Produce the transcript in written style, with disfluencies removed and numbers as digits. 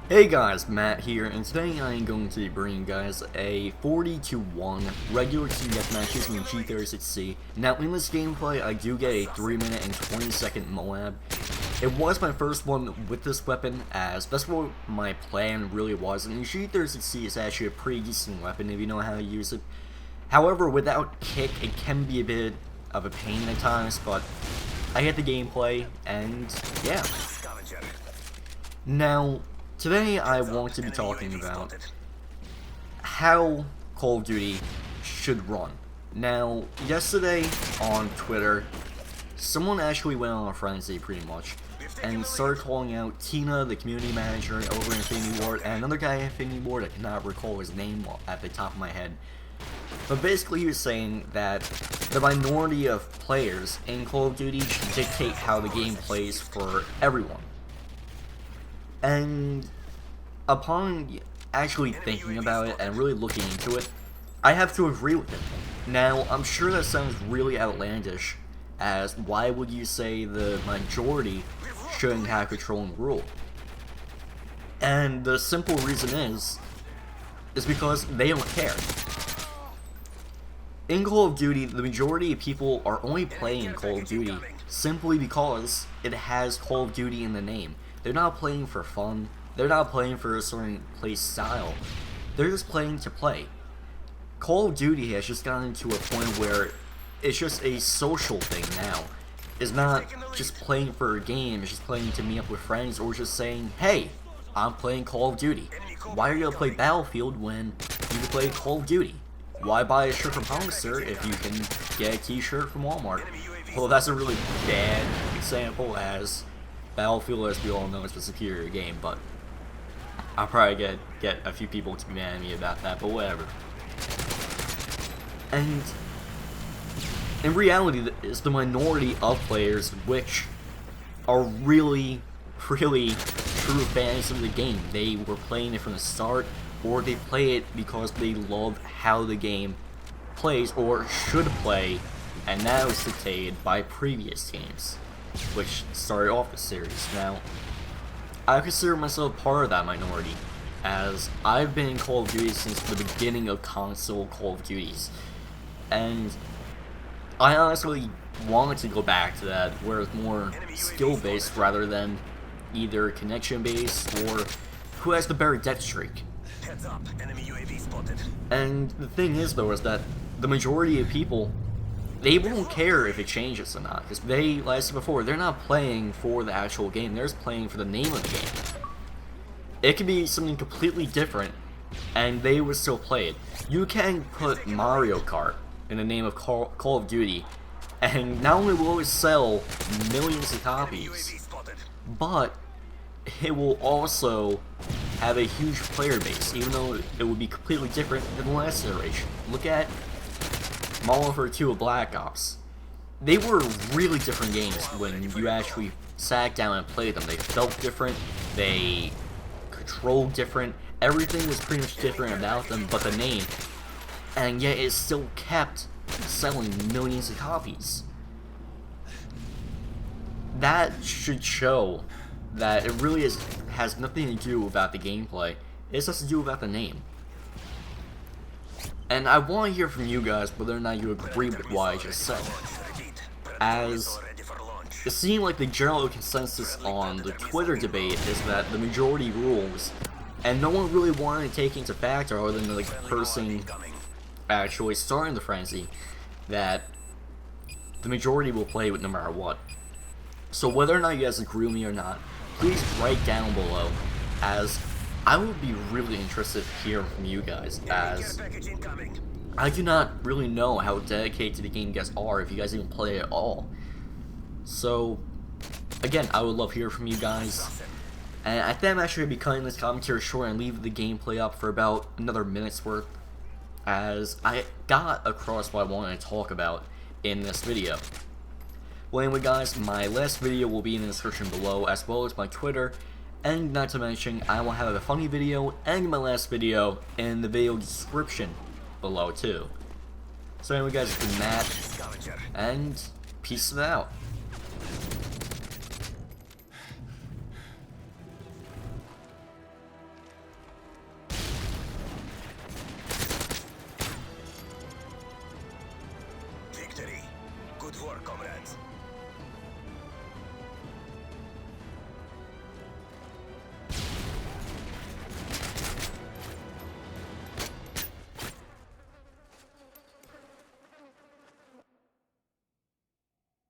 Hey guys, Matt here, and today I am going to be bringing you guys a 40-1 regular team deathmatch using G36c. Now in this gameplay, I do get a 3-minute and 20-second MOAB. It was my first one with this weapon, as that's what my plan really was, and G36c is actually a pretty decent weapon if you know how to use it. However, without kick, it can be a bit of a pain at times, but I get the gameplay, and yeah. Now, today I want to be talking about how Call of Duty should run. Now, yesterday on Twitter, someone actually went on a frenzy pretty much and started calling out Tina, the community manager over Infinity Ward, and another guy in Infinity Ward, I cannot recall his name at the top of my head. But basically he was saying that the minority of players in Call of Duty should dictate how the game plays for everyone. And upon actually thinking about it and really looking into it, I have to agree with it. Now, I'm sure that sounds really outlandish, as why would you say the majority shouldn't have control and rule? And the simple reason is because they don't care. In Call of Duty, the majority of people are only playing Call of Duty simply because it has Call of Duty in the name. They're not playing for fun. They're not playing for a certain play style. They're just playing to play. Call of Duty has just gotten to a point where it's just a social thing now. It's not just playing for a game, it's just playing to meet up with friends or just saying, hey, I'm playing Call of Duty. Why are you gonna play Battlefield when you can play Call of Duty? Why buy a shirt from Hollister if you can get a t-shirt from Walmart? Well, that's a really bad example, as Battlefield, as we all know, is the superior game, but I'll probably get a few people to be mad at me about that, but whatever. And in reality, it's the minority of players which are really true fans of the game. They were playing it from the start, or they play it because they love how the game plays, or should play, and now it's dictated by previous games, which started off the series. Now, I consider myself part of that minority, as I've been in Call of Duty since the beginning of console Call of Duties, and I honestly wanted to go back to that, where it's more skill-based rather than either connection-based or who has the better death streak. And the thing is, though, is that the majority of people, they won't care if it changes or not, because they, like I said before, they're not playing for the actual game, they're just playing for the name of the game. It could be something completely different, and they would still play it. You can put Mario Kart in the name of Call of Duty, and not only will it sell millions of copies, but it will also have a huge player base, even though it would be completely different than the last iteration. Look at Modern Warfare 2 of Black Ops. They were really different games when you actually sat down and played them. They felt different, they controlled different, everything was pretty much different about them but the name, and yet it still kept selling millions of copies. That should show that it really has nothing to do about the gameplay, it just has to do about the name. And I want to hear from you guys whether or not you agree with what I just said, as it seemed like the general consensus on the Twitter debate is that the majority rules, and no one really wanted to take into factor, other than the person actually starting the frenzy, that the majority will play with no matter what. So whether or not you guys agree with me or not, please write down below, as I would be really interested to hear from you guys, as I do not really know how dedicated to the game you guys are, if you guys even play it at all. So, again, I would love to hear from you guys, and I think I'm actually going to be cutting this commentary short and leave the gameplay up for about another minute's worth, as I got across what I wanted to talk about in this video. Well, anyway guys, my last video will be in the description below, as well as my Twitter, and not to mention, I will have a funny video and my last video in the video description below too. So anyway guys, it's been Matt, and peace out. Good work, comrades.